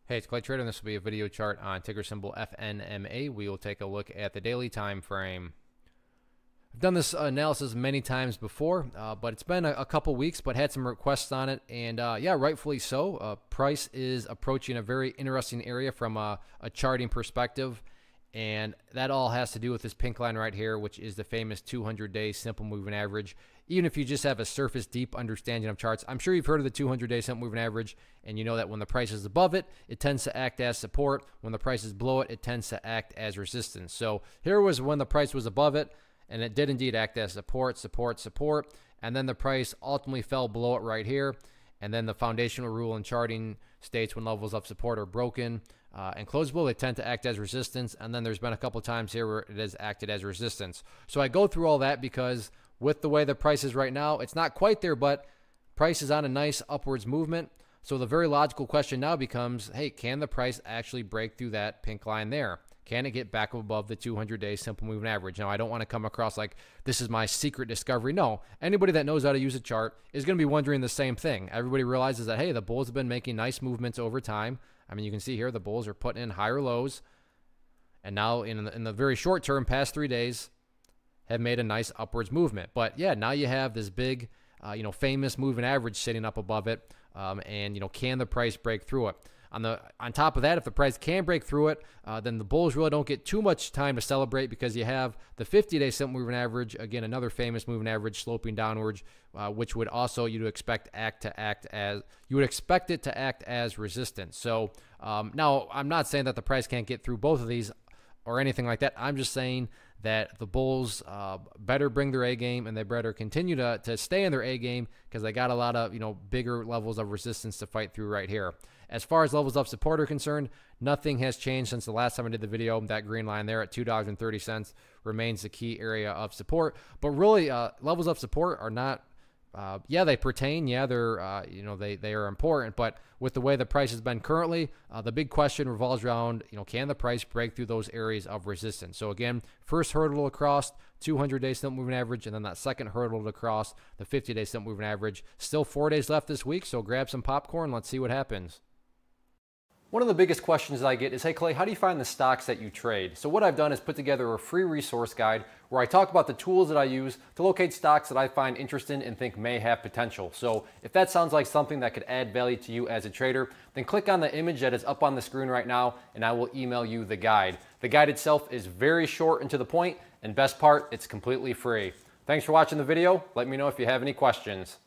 Hey, it's Clay Trader, and this will be a video chart on ticker symbol FNMA. We will take a look at the daily time frame. I've done this analysis many times before, but it's been a couple weeks, but had some requests on it, and yeah, rightfully so. Price is approaching a very interesting area from a charting perspective, and that all has to do with this pink line right here, which is the famous 200-day simple moving average. Even if you just have a surface deep understanding of charts, I'm sure you've heard of the 200-day simple moving average, and you know that when the price is above it, it tends to act as support. When the price is below it, it tends to act as resistance. So here was when the price was above it, and it did indeed act as support, and then the price ultimately fell below it right here. And then the foundational rule in charting states when levels of support are broken and closable, they tend to act as resistance. And then there's been a couple times here where it has acted as resistance. So I go through all that because with the way the price is right now, it's not quite there, but price is on a nice upwards movement. So the very logical question now becomes, hey, can the price actually break through that pink line there? Can it get back above the 200-day simple moving average? Now, I don't want to come across like this is my secret discovery. No, anybody that knows how to use a chart is going to be wondering the same thing. Everybody realizes that, hey, the bulls have been making nice movements over time. I mean, you can see here the bulls are putting in higher lows. And now in the very short term, past 3 days, have made a nice upwards movement. But yeah, now you have this big, famous moving average sitting up above it. And can the price break through it? On top of that, if the price can break through it, then the bulls really don't get too much time to celebrate because you have the 50-day simple moving average, again, another famous moving average sloping downwards, which would also you would expect it to act as resistance. So now I'm not saying that the price can't get through both of these or anything like that. I'm just saying that the bulls better bring their A game, and they better continue to stay in their A game because they got a lot of bigger levels of resistance to fight through right here. As far as levels of support are concerned, nothing has changed since the last time I did the video. That green line there at $2.30 remains the key area of support. But really, levels of support are not. Yeah, they pertain. Yeah, they're they are important. But with the way the price has been currently, the big question revolves around can the price break through those areas of resistance? So again, first hurdle across 200-day simple moving average, and then that second hurdle to cross the 50-day simple moving average. Still 4 days left this week, so grab some popcorn. Let's see what happens. One of the biggest questions that I get is, hey Clay, how do you find the stocks that you trade? So what I've done is put together a free resource guide where I talk about the tools that I use to locate stocks that I find interesting and think may have potential. So if that sounds like something that could add value to you as a trader, then click on the image that is up on the screen right now and I will email you the guide. The guide itself is very short and to the point, and best part, it's completely free. Thanks for watching the video. Let me know if you have any questions.